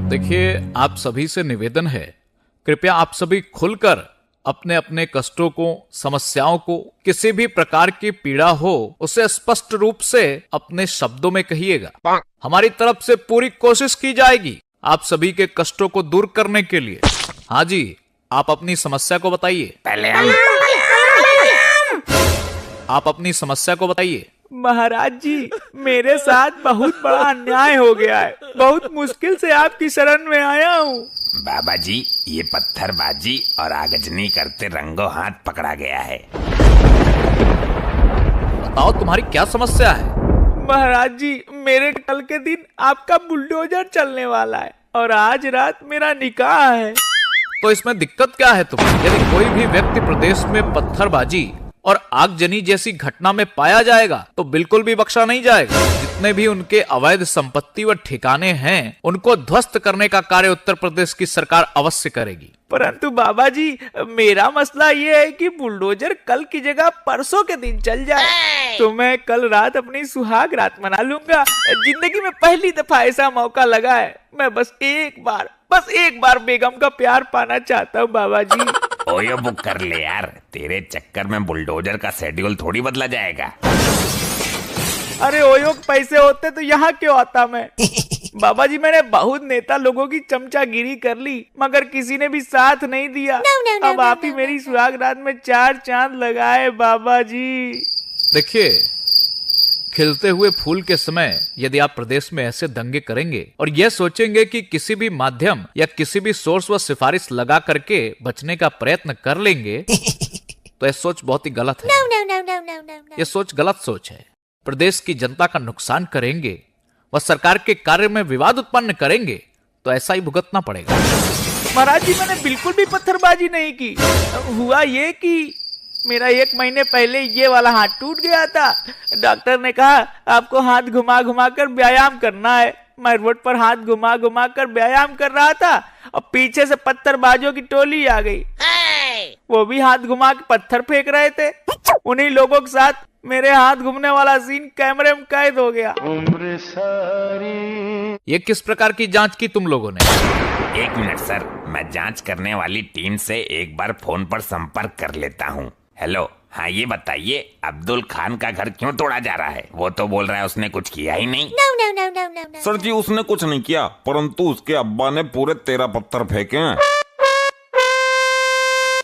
देखिए, आप सभी से निवेदन है, कृपया आप सभी खुलकर अपने अपने कष्टों को, समस्याओं को, किसी भी प्रकार की पीड़ा हो उसे स्पष्ट रूप से अपने शब्दों में कहिएगा। हमारी तरफ से पूरी कोशिश की जाएगी आप सभी के कष्टों को दूर करने के लिए। हाँ जी, आप अपनी समस्या को बताइए। आप अपनी समस्या को बताइए। महाराज जी, मेरे साथ बहुत बड़ा अन्याय हो गया है। बहुत मुश्किल से आपकी शरण में आया हूँ। बाबा जी, ये पत्थरबाजी और आगजनी करते रंगों हाथ पकड़ा गया है। बताओ तुम्हारी क्या समस्या है। महाराज जी, मेरे कल के दिन आपका बुलडोजर चलने वाला है और आज रात मेरा निकाह है। तो इसमें दिक्कत क्या है तुम्हें? यदि कोई भी व्यक्ति प्रदेश में पत्थरबाजी और आगजनी जैसी घटना में पाया जाएगा तो बिल्कुल भी बख्शा नहीं जाएगा। जितने भी उनके अवैध संपत्ति व ठिकाने हैं उनको ध्वस्त करने का कार्य उत्तर प्रदेश की सरकार अवश्य करेगी। परंतु बाबा जी, मेरा मसला ये है कि बुलडोजर कल की जगह परसों के दिन चल जाए तो मैं कल रात अपनी सुहाग रात मना लूंगा। जिंदगी में पहली दफा ऐसा मौका लगा है। मैं बस एक बार बेगम का प्यार पाना चाहता हूँ बाबा जी। ओयो बुक कर ले यार, तेरे चक्कर में बुलडोजर का शेड्यूल थोड़ी बदला जाएगा। अरे ओयो के पैसे होते तो यहाँ क्यों आता मैं। बाबा जी, मैंने बहुत नेता लोगों की चमचागिरी कर ली मगर किसी ने भी साथ नहीं दिया। अब आप ही मेरी सुहाग रात में 4 चांद लगाए बाबा जी। देखिए, खिलते हुए फूल के समय यदि आप प्रदेश में ऐसे दंगे करेंगे और यह सोचेंगे कि किसी भी माध्यम या किसी भी सोर्स व सिफारिश लगा करके बचने का प्रयत्न कर लेंगे तो यह सोच बहुत ही गलत है। यह सोच गलत सोच है। प्रदेश की जनता का नुकसान करेंगे व सरकार के कार्य में विवाद उत्पन्न करेंगे तो ऐसा ही भुगतना पड़ेगा। महाराज जी, मैंने बिल्कुल भी पत्थरबाजी नहीं की। हुआ ये कि मेरा 1 महीने पहले ये वाला हाथ टूट गया था। डॉक्टर ने कहा आपको हाथ घुमा घुमा कर व्यायाम करना है। मैं रोड पर हाथ घुमा घुमा कर व्यायाम कर रहा था और पीछे से पत्थरबाजों की टोली आ गई। वो भी हाथ घुमा के पत्थर फेंक रहे थे। उन्हीं लोगों के साथ मेरे हाथ घूमने वाला सीन कैमरे में कैद हो गया। ये किस प्रकार की जांच की तुम लोगों ने? 1 मिनट सर, मैं जांच करने वाली टीम से एक बार फोन पर संपर्क कर लेता हूँ। हेलो, हाँ ये बताइए, अब्दुल खान का घर क्यों तोड़ा जा रहा है? वो तो बोल रहा है उसने कुछ किया ही नहीं। No. सर जी, उसने कुछ नहीं किया, परंतु उसके अब्बा ने पूरे 13 पत्थर फेंके हैं।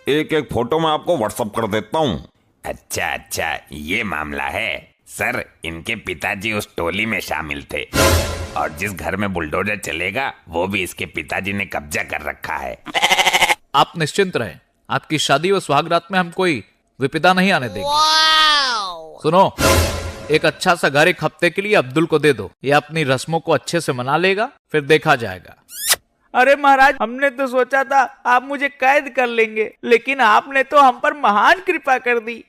एक फोटो मैं आपको व्हाट्सएप कर देता हूँ। अच्छा, ये मामला है। सर, इनके पिताजी उस टोली में शामिल थे और जिस घर में बुलडोजर चलेगा वो भी इसके पिताजी ने कब्जा कर रखा है। आप निश्चिंत रहें, आपकी शादी व सुहागरात में हम कोई विपदा नहीं आने देंगे। सुनो, एक अच्छा सा घर 1 हफ्ते के लिए अब्दुल को दे दो। ये अपनी रस्मों को अच्छे से मना लेगा, फिर देखा जाएगा। अरे महाराज, हमने तो सोचा था आप मुझे कैद कर लेंगे, लेकिन आपने तो हम पर महान कृपा कर दी।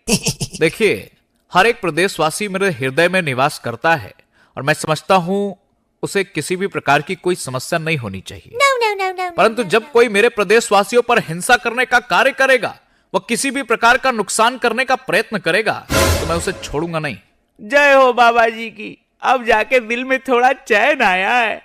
देखिए, हर एक प्रदेशवासी मेरे हृदय में निवास करता है और मैं समझता हूँ उसे किसी भी प्रकार की कोई समस्या नहीं होनी चाहिए। परंतु जब कोई मेरे प्रदेशवासियों पर हिंसा करने का कार्य करेगा, वह किसी भी प्रकार का नुकसान करने का प्रयत्न करेगा तो मैं उसे छोड़ूंगा नहीं। जय हो बाबा जी की। अब जाके दिल में थोड़ा चैन आया है।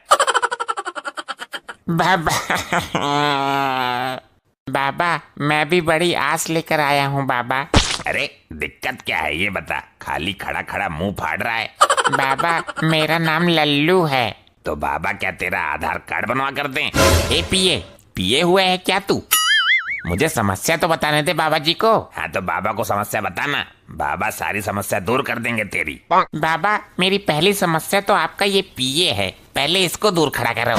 बाबा, मैं भी बड़ी आस लेकर आया हूँ बाबा। अरे दिक्कत क्या है ये बता, खाली खड़ा खड़ा मुंह फाड़ रहा है। बाबा, मेरा नाम लल्लू है। तो बाबा क्या तेरा आधार कार्ड बनवा कर दें? ए पिए हुए है क्या तू? मुझे समस्या तो बताने दे बाबा जी को। हाँ तो बाबा को समस्या बताना, बाबा सारी समस्या दूर कर देंगे तेरी। बाबा, मेरी पहली समस्या तो आपका ये पिए है, पहले इसको दूर खड़ा करो।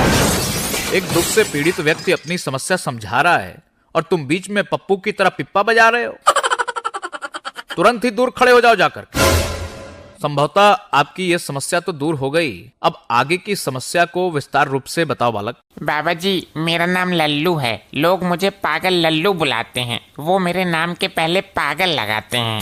एक दुख से पीड़ित व्यक्ति अपनी समस्या समझा रहा है और तुम बीच में पप्पू की तरह पिप्पा बजा रहे हो। तुरंत ही दूर खड़े हो जाओ जाकर। संभवतः आपकी यह समस्या तो दूर हो गई। अब आगे की समस्या को विस्तार रूप से बताओ बालक। बाबा जी, मेरा नाम लल्लू है। लोग मुझे पागल लल्लू बुलाते हैं। वो मेरे नाम के पहले पागल लगाते हैं।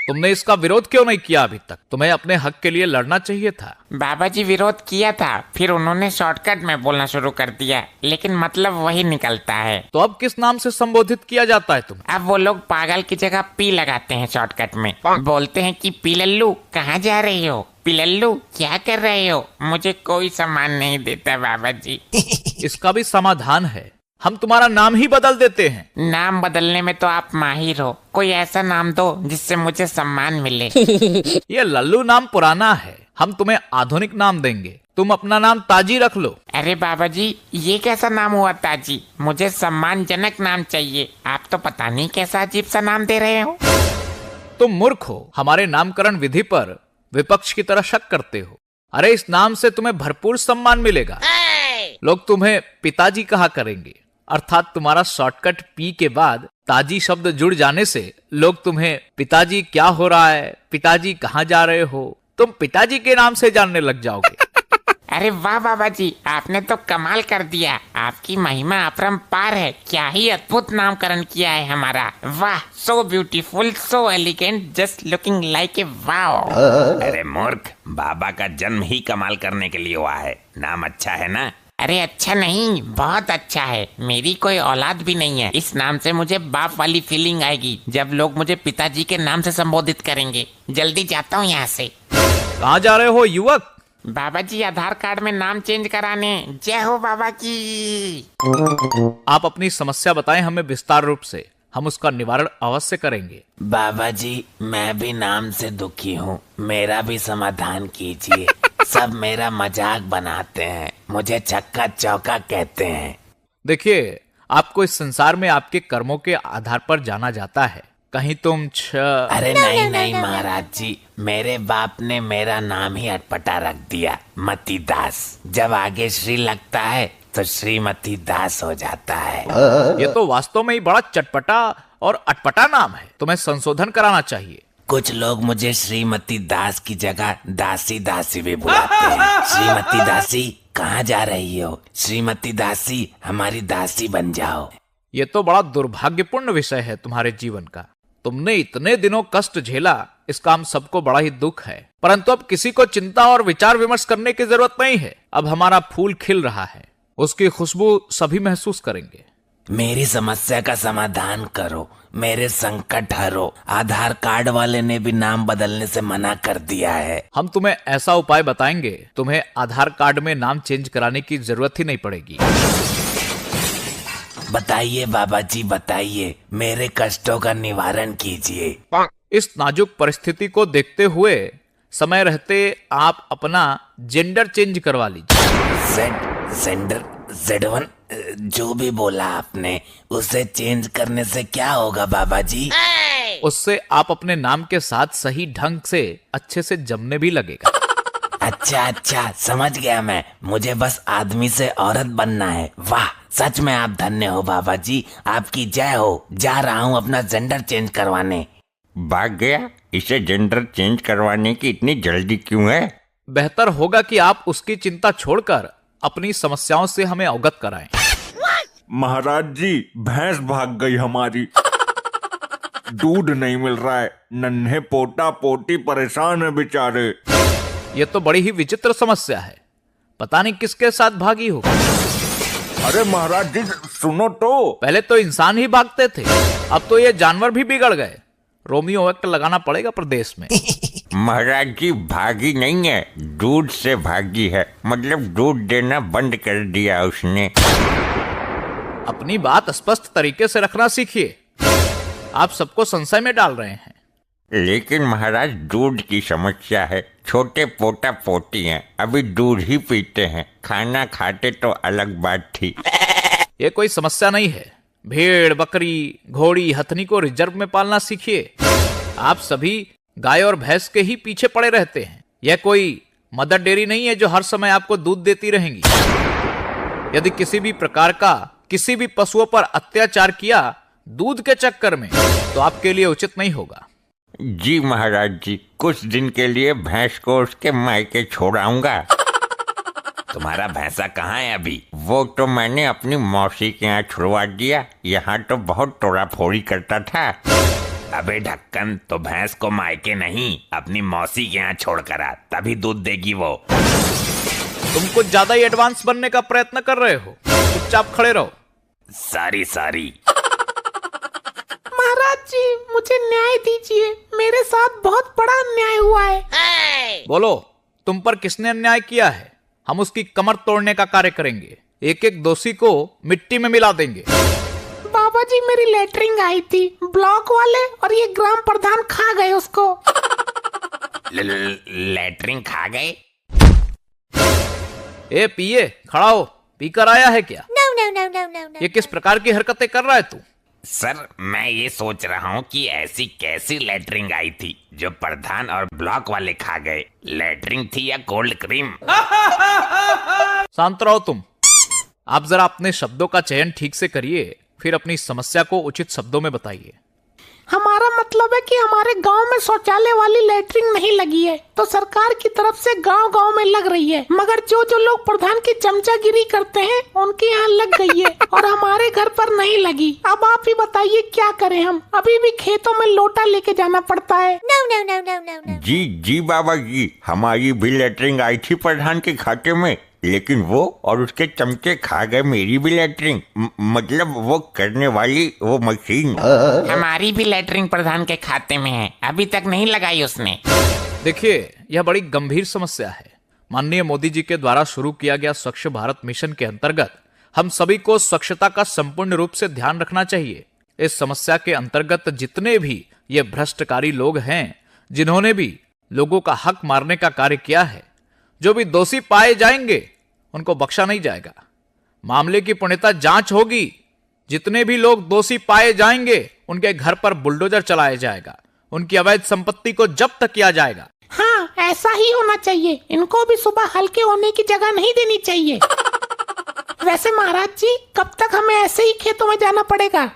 तुमने इसका विरोध क्यों नहीं किया अभी तक? तुम्हें अपने हक के लिए लड़ना चाहिए था। बाबा जी विरोध किया था, फिर उन्होंने शॉर्टकट में बोलना शुरू कर दिया, लेकिन मतलब वही निकलता है। तो अब किस नाम से संबोधित किया जाता है तुम्हें? अब वो लोग पागल की जगह पी लगाते हैं शॉर्टकट में, बोलते हैं कि पी लल्लू कहाँ जा रही हो, पी लल्लू क्या कर रहे हो। मुझे कोई सम्मान नहीं देता बाबा जी। इसका भी समाधान है, हम तुम्हारा नाम ही बदल देते हैं। नाम बदलने में तो आप माहिर हो, कोई ऐसा नाम दो जिससे मुझे सम्मान मिले। ये लल्लू नाम पुराना है, हम तुम्हें आधुनिक नाम देंगे। तुम अपना नाम ताजी रख लो। अरे बाबा जी ये कैसा नाम हुआ ताजी? मुझे सम्मानजनक नाम चाहिए। आप तो पता नहीं कैसा अजीब सा नाम दे रहे हो। तुम मूर्ख हो, हमारे नामकरण विधि पर विपक्ष की तरह शक करते हो। अरे इस नाम से तुम्हें भरपूर सम्मान मिलेगा। लोग तुम्हें पिताजी कहा करेंगे, अर्थात तुम्हारा शॉर्टकट पी के बाद ताजी शब्द जुड़ जाने से लोग तुम्हें पिताजी क्या हो रहा है, पिताजी कहाँ जा रहे हो, तुम पिताजी के नाम से जानने लग जाओगे। अरे वाह बाबा जी, आपने तो कमाल कर दिया। आपकी महिमा अपरंपार है। क्या ही अद्भुत नामकरण किया है हमारा। वाह, so beautiful, so elegant, just looking like a wow. अरे मूर्ख, बाबा का जन्म ही कमाल करने के लिए हुआ है। नाम अच्छा है ना? अरे अच्छा नहीं, बहुत अच्छा है। मेरी कोई औलाद भी नहीं है। इस नाम से मुझे बाप वाली फीलिंग आएगी जब लोग मुझे पिताजी के नाम से संबोधित करेंगे। जल्दी जाता हूँ यहाँ से। कहाँ जा रहे हो युवक? बाबा जी आधार कार्ड में नाम चेंज कराने। जय हो बाबा की। आप अपनी समस्या बताएं हमें विस्तार रूप से, हम उसका निवारण अवश्य करेंगे। बाबा जी मैं भी नाम से दुखी हूँ, मेरा भी समाधान कीजिए। सब मेरा मजाक बनाते हैं, मुझे चक्का चौका कहते हैं। देखिए, आपको इस संसार में आपके कर्मों के आधार पर जाना जाता है। कहीं तुम अरे नहीं नहीं महाराज जी, मेरे बाप ने मेरा नाम ही अटपटा रख दिया, मती दास। जब आगे श्री लगता है तो श्रीमती दास हो जाता है। ये तो वास्तव में ही बड़ा चटपटा और अटपटा नाम है, तुम्हें संशोधन कराना चाहिए। कुछ लोग मुझे श्रीमती दास की जगह दासी दासी भी बुलाते हैं। श्रीमती दासी कहाँ जा रही हो? श्रीमती दासी हमारी दासी बन जाओ। ये तो बड़ा दुर्भाग्यपूर्ण विषय है तुम्हारे जीवन का। तुमने इतने दिनों कष्ट झेला, इसका हम सबको बड़ा ही दुख है। परंतु अब किसी को चिंता और विचार विमर्श करने की जरूरत नहीं है। अब हमारा फूल खिल रहा है, उसकी खुशबू सभी महसूस करेंगे। मेरी समस्या का समाधान करो, मेरे संकट हरो। आधार कार्ड वाले ने भी नाम बदलने से मना कर दिया है। हम तुम्हें ऐसा उपाय बताएंगे, तुम्हें आधार कार्ड में नाम चेंज कराने की जरूरत ही नहीं पड़ेगी। बताइए बाबा जी बताइए, मेरे कष्टों का निवारण कीजिए। इस नाजुक परिस्थिति को देखते हुए समय रहते आप अपना जेंडर चेंज करवा लीजिए। जेंडर Z1 जो भी बोला आपने, उसे चेंज करने से क्या होगा बाबा जी? उससे आप अपने नाम के साथ सही ढंग से अच्छे से जमने भी लगेगा। अच्छा समझ गया मैं, मुझे बस आदमी से औरत बनना है। वाह, सच में आप धन्य हो बाबा जी, आपकी जय हो। जा रहा हूँ अपना जेंडर चेंज करवाने। भाग गया? इसे जेंडर चेंज करवाने की इतनी जल्दी क्यों है? बेहतर होगा कि आप उसकी चिंता छोड़कर अपनी समस्याओं से हमें अवगत कराएं। महाराज जी, भैंस भाग गई हमारी। दूध नहीं मिल रहा है, नन्हे पोटा पोटी परेशान है बेचारे। ये तो बड़ी ही विचित्र समस्या है, पता नहीं किसके साथ भागी हो। अरे महाराज जी सुनो तो। पहले तो इंसान ही भागते थे, अब तो ये जानवर भी बिगड़ गए। रोमियो एक्ट लगाना पड़ेगा प्रदेश में। महाराज जी भागी नहीं है, दूध से भागी है। मतलब दूध देना बंद कर दिया उसने। अपनी बात स्पष्ट तरीके से रखना सीखिए, आप सबको संशय में डाल रहे हैं। लेकिन महाराज दूध की समस्या है, छोटे पोटा पोटी हैं, अभी दूध ही पीते हैं। खाना खाते तो अलग बात थी। ये कोई समस्या नहीं है। भेड़, बकरी, घोड़ी, हथनी को रिजर्व में पालना सीखिए। आप सभी गाय और भैंस के ही पीछे पड़े रहते हैं। यह कोई मदर डेयरी नहीं है जो हर समय आपको दूध देती रहेंगी। यदि किसी भी प्रकार का किसी भी पशुओं पर अत्याचार किया दूध के चक्कर में, तो आपके लिए उचित नहीं होगा। जी महाराज जी, कुछ दिन के लिए भैंस को उसके मायके छोड़ाऊंगा। तुम्हारा भैंसा कहाँ है अभी? वो तो मैंने अपनी मौसी के यहाँ छुड़वा दिया। यहाँ तो बहुत तोड़ा फोड़ी करता था। अबे ढक्कन, तो भैंस को मायके नहीं अपनी मौसी के यहाँ छोड़ कर आ, तभी दूध देगी वो। तुम कुछ ज्यादा ही एडवांस बनने का प्रयत्न कर रहे हो, चुपचाप खड़े रहो। Sorry sorry. महाराज जी, मुझे न्याय दीजिए, मेरे साथ बहुत बड़ा अन्याय हुआ है। बोलो, तुम पर किसने अन्याय किया है? हम उसकी कमर तोड़ने का कार्य करेंगे, एक एक दोषी को मिट्टी में मिला देंगे। बाबा जी, मेरी लेटरिंग आई थी, ब्लॉक वाले और ये ग्राम प्रधान खा गए उसको। लेटरिंग खा गए? ए पिए, खड़ा हो, पीकर आया है क्या? No. ये किस प्रकार की हरकतें कर रहा है तू? सर, मैं ये सोच रहा हूँ कि ऐसी कैसी लेटरिंग आई थी जो प्रधान और ब्लॉक वाले खा गए। लेटरिंग थी या कोल्ड क्रीम? शांत रहो तुम। आप जरा अपने शब्दों का चयन ठीक से करिए, फिर अपनी समस्या को उचित शब्दों में बताइए। हमारा मतलब है कि हमारे गांव में शौचालय वाली लेटरिन नहीं लगी है, तो सरकार की तरफ से गांव-गांव में लग रही है, मगर जो लोग प्रधान की चमचागिरी करते हैं उनके यहाँ लग गई है और हमारे घर पर नहीं लगी। अब आप ही बताइए क्या करें हम? अभी भी खेतों में लोटा लेके जाना पड़ता है। No. जी जी बाबा जी, हमारी भी लेटरिंग आई थी प्रधान के खाते में, लेकिन वो और उसके चमचे खा गए मेरी भी लेटरिंग, मतलब वो करने वाली वो मशीन। हमारी भी लेटरिन प्रधान के खाते में है, अभी तक नहीं लगाई उसने। देखिए, यह बड़ी गंभीर समस्या है। माननीय मोदी जी के द्वारा शुरू किया गया स्वच्छ भारत मिशन के अंतर्गत हम सभी को स्वच्छता का संपूर्ण रूप से ध्यान रखना चाहिए। इस समस्या के अंतर्गत जितने भी ये भ्रष्टकारी लोग हैं, जिन्होंने भी लोगों का हक मारने का कार्य किया है, जो भी दोषी पाए जाएंगे उनको बख्शा नहीं जाएगा। मामले की पूर्णतः जांच होगी। जितने भी लोग दोषी पाए जाएंगे उनके घर पर बुलडोजर चलाया जाएगा, उनकी अवैध संपत्ति को जब्त किया जाएगा। हाँ, ऐसा ही होना चाहिए। इनको भी सुबह हल्के होने की जगह नहीं देनी चाहिए। वैसे महाराज जी, कब तक हमें ऐसे ही खेतों में जाना पड़ेगा?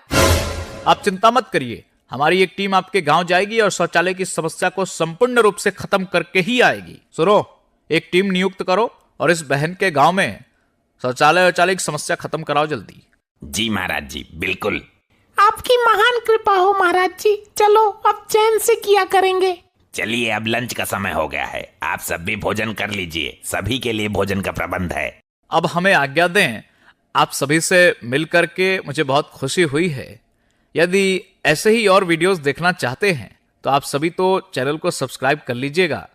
आप चिंता मत करिए, हमारी एक टीम आपके गांव जाएगी और शौचालय की समस्या को संपूर्ण रूप से खत्म करके ही आएगी। सुनो, एक टीम नियुक्त करो और इस बहन के गांव में शौचालय की समस्या खत्म कराओ जल्दी। जी महाराज जी, बिल्कुल। आपकी महान कृपा हो महाराज जी। चलो अब चैन से किया करेंगे। चलिए, अब लंच का समय हो गया है, आप सब भी भोजन कर लीजिए, सभी के लिए भोजन का प्रबंध है। अब हमें आज्ञा दें। आप सभी से मिल करके मुझे बहुत खुशी हुई है। यदि ऐसे ही और वीडियोस देखना चाहते हैं तो आप सभी तो चैनल को सब्सक्राइब कर लीजिएगा